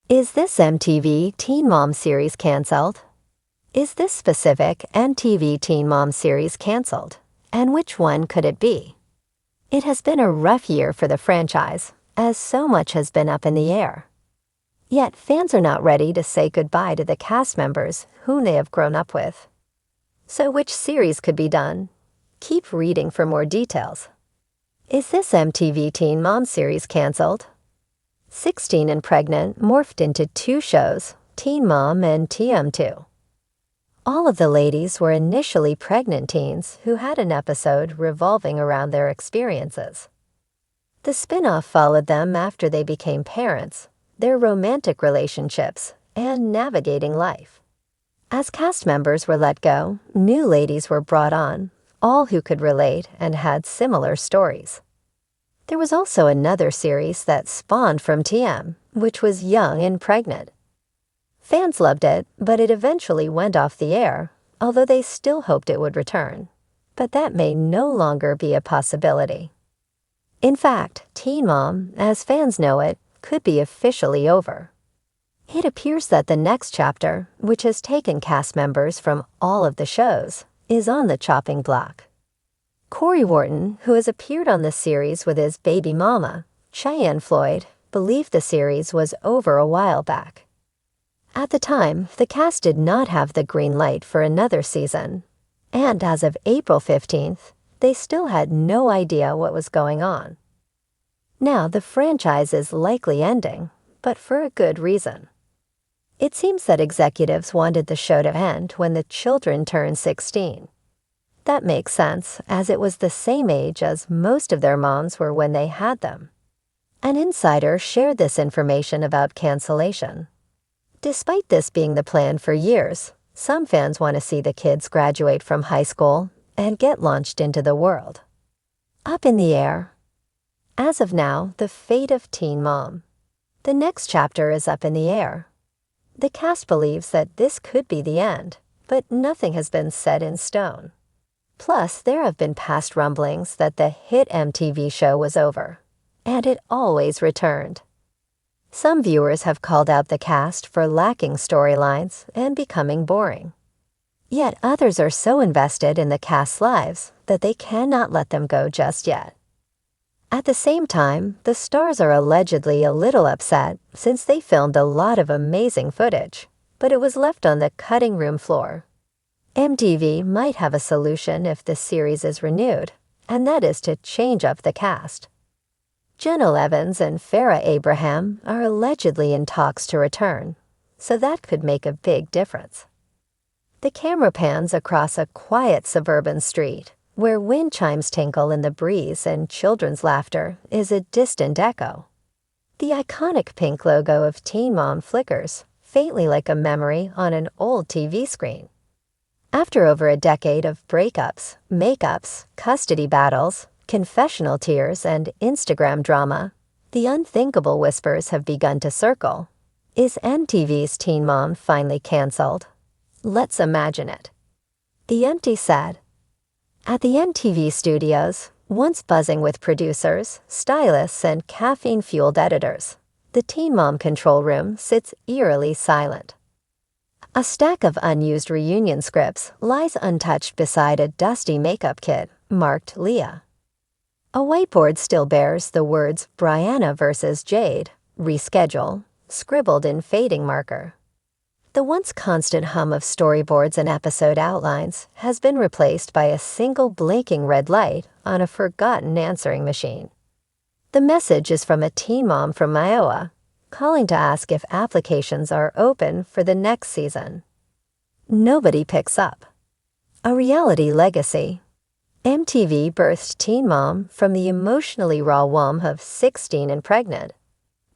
Is this MTV Teen Mom series canceled? Is this specific MTV Teen Mom series canceled? And which one could it be? It has been a rough year for the franchise, as so much has been up in the air. Yet fans are not ready to say goodbye to the cast members whom they have grown up with. So which series could be done? Keep reading for more details. Is this MTV Teen Mom series canceled? 16 and Pregnant morphed into two shows, Teen Mom and TM2. All of the ladies were initially pregnant teens who had an episode revolving around their experiences. The spin-off followed them after they became parents, their romantic relationships, and navigating life. As cast members were let go, new ladies were brought on, all who could relate and had similar stories. There was also another series that spawned from TM, which was Young and Pregnant. Fans loved it, but it eventually went off the air, although they still hoped it would return. But that may no longer be a possibility. In fact, Teen Mom, as fans know it, could be officially over. It appears that the next chapter, which has taken cast members from all of the shows, is on the chopping block. Corey Wharton, who has appeared on the series with his baby mama, Cheyenne Floyd, believed the series was over a while back. At the time, the cast did not have the green light for another season, and as of April 15th, they still had no idea what was going on. Now the franchise is likely ending, but for a good reason. It seems that executives wanted the show to end when the children turned 16. That makes sense, as it was the same age as most of their moms were when they had them. An insider shared this information about cancellation. Despite this being the plan for years, some fans want to see the kids graduate from high school and get launched into the world. Up in the air. As of now, the fate of Teen Mom. The next chapter is up in the air. The cast believes that this could be the end, but nothing has been set in stone. Plus, there have been past rumblings that the hit MTV show was over, and it always returned. Some viewers have called out the cast for lacking storylines and becoming boring. Yet others are so invested in the cast's lives that they cannot let them go just yet. At the same time, the stars are allegedly a little upset since they filmed a lot of amazing footage, but it was left on the cutting room floor. MTV might have a solution if the series is renewed, and that is to change up the cast. Jenna Evans and Farrah Abraham are allegedly in talks to return, so that could make a big difference. The camera pans across a quiet suburban street, where wind chimes tinkle in the breeze and children's laughter is a distant echo. The iconic pink logo of Teen Mom flickers, faintly like a memory on an old TV screen. After over a decade of breakups, makeups, custody battles, confessional tears, and Instagram drama, the unthinkable whispers have begun to circle. Is MTV's Teen Mom finally canceled? Let's imagine it. The Empty said, at the MTV studios, once buzzing with producers, stylists, and caffeine-fueled editors, the Teen Mom control room sits eerily silent. A stack of unused reunion scripts lies untouched beside a dusty makeup kit marked Leah. A whiteboard still bears the words Brianna versus Jade, reschedule, scribbled in fading marker. The once constant hum of storyboards and episode outlines has been replaced by a single blinking red light on a forgotten answering machine. The message is from a teen mom from Iowa, calling to ask if applications are open for the next season. Nobody picks up. A reality legacy. MTV birthed Teen Mom from the emotionally raw womb of 16 and Pregnant,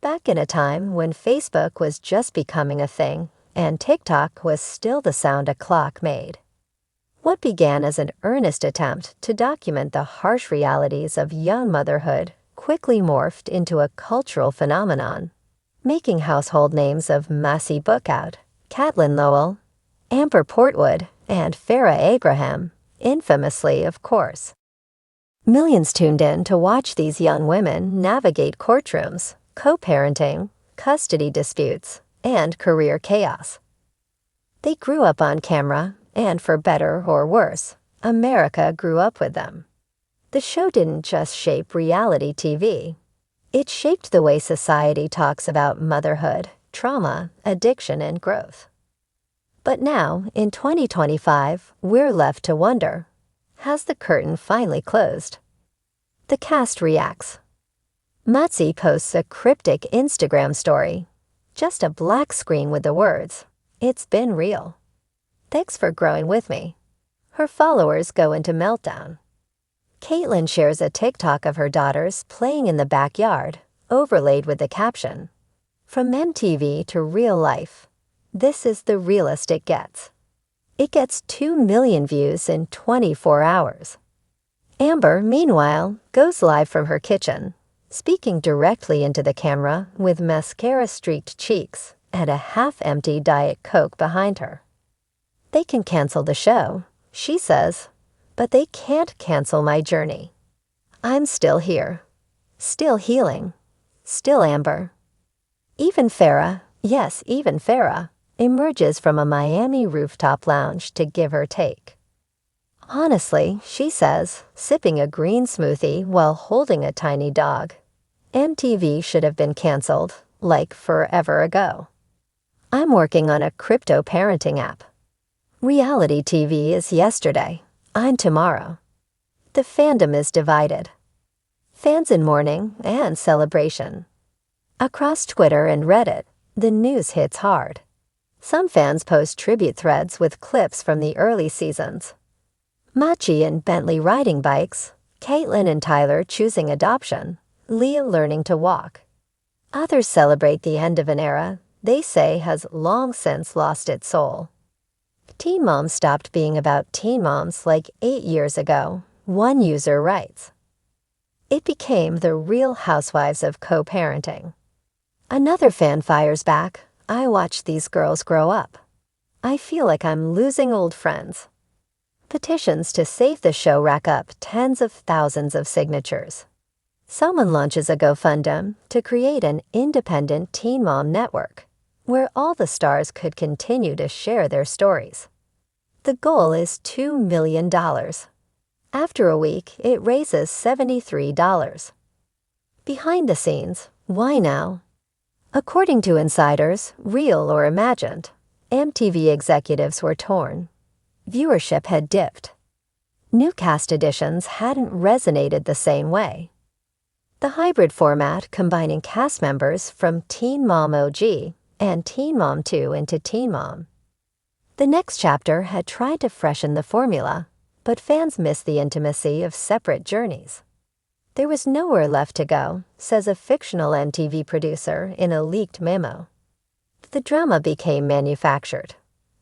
back in a time when Facebook was just becoming a thing and TikTok was still the sound a clock made. What began as an earnest attempt to document the harsh realities of young motherhood quickly morphed into a cultural phenomenon, making household names of Massey Bookout, Catelyn Lowell, Amber Portwood, and Farrah Abraham, infamously, of course. Millions tuned in to watch these young women navigate courtrooms, co-parenting, custody disputes, and career chaos. They grew up on camera, and for better or worse, America grew up with them. The show didn't just shape reality TV. It shaped the way society talks about motherhood, trauma, addiction, and growth. But now, in 2025, we're left to wonder, has the curtain finally closed? The cast reacts. Matzi posts a cryptic Instagram story. Just a black screen with the words, "It's been real. Thanks for growing with me." Her followers go into meltdown. Caitlyn shares a TikTok of her daughters playing in the backyard, overlaid with the caption, "From MTV to real life, this is the realest it gets." It gets 2 million views in 24 hours. Amber, meanwhile, goes live from her kitchen, speaking directly into the camera with mascara-streaked cheeks and a half-empty Diet Coke behind her. They can cancel the show, she says, but they can't cancel my journey. I'm still here, still healing, still Amber. Even Farrah, yes, even Farrah, emerges from a Miami rooftop lounge to give her take. Honestly, she says, sipping a green smoothie while holding a tiny dog, MTV should have been canceled, like forever ago. I'm working on a crypto parenting app. Reality TV is yesterday. I'm tomorrow. The fandom is divided. Fans in mourning and celebration. Across Twitter and Reddit, the news hits hard. Some fans post tribute threads with clips from the early seasons. Machi and Bentley riding bikes, Caitlyn and Tyler choosing adoption, Leah learning to walk. Others celebrate the end of an era they say has long since lost its soul. Teen Mom stopped being about teen moms like 8 years ago, one user writes. It became the Real Housewives of co-parenting. Another fan fires back, I watch these girls grow up. I feel like I'm losing old friends. Petitions to save the show rack up tens of thousands of signatures. Someone launches a GoFundMe to create an independent Teen Mom network, where all the stars could continue to share their stories. The goal is $2 million. After a week, it raises $73. Behind the scenes, why now? According to insiders, real or imagined, MTV executives were torn. Viewership had dipped. New cast additions hadn't resonated the same way. The hybrid format combining cast members from Teen Mom OG and Teen Mom 2 into Teen Mom. The next chapter had tried to freshen the formula, but fans missed the intimacy of separate journeys. There was nowhere left to go, says a fictional MTV producer in a leaked memo. The drama became manufactured.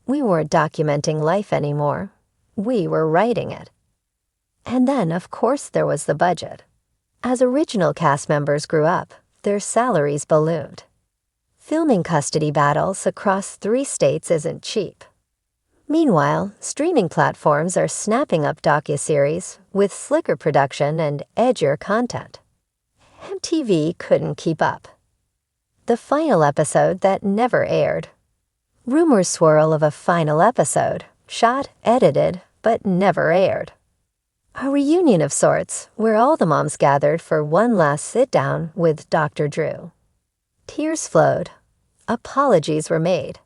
We weren't documenting life anymore. We were writing it. And then, of course, there was the budget. As original cast members grew up, their salaries ballooned. Filming custody battles across 3 states isn't cheap. Meanwhile, streaming platforms are snapping up docuseries with slicker production and edgier content. MTV couldn't keep up. The final episode that never aired. Rumors swirl of a final episode, shot, edited, but never aired. A reunion of sorts, where all the moms gathered for one last sit-down with Dr. Drew. Tears flowed. Apologies were made.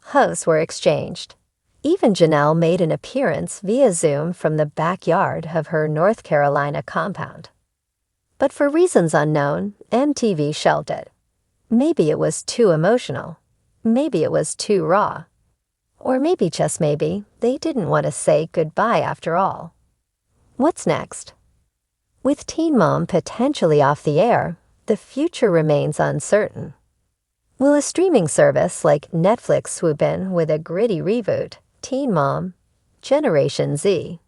Hugs were exchanged. Even Janelle made an appearance via Zoom from the backyard of her North Carolina compound. But for reasons unknown, MTV shelved it. Maybe it was too emotional. Maybe it was too raw. Or maybe, just maybe, they didn't want to say goodbye after all. What's next? With Teen Mom potentially off the air, the future remains uncertain. Will a streaming service like Netflix swoop in with a gritty reboot, Teen Mom, Generation Z?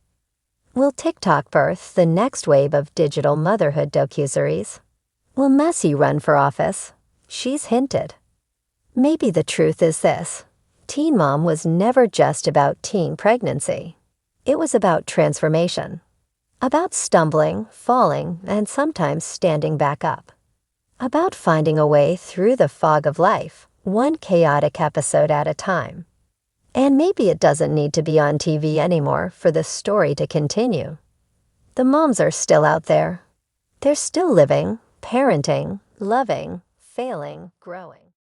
Will TikTok birth the next wave of digital motherhood docuseries? Will Messi run for office? She's hinted. Maybe the truth is this. Teen Mom was never just about teen pregnancy. It was about transformation. About stumbling, falling, and sometimes standing back up. about finding a way through the fog of life, one chaotic episode at a time. And maybe it doesn't need to be on TV anymore for the story to continue. The moms are still out there. They're still living, parenting, loving, failing, growing.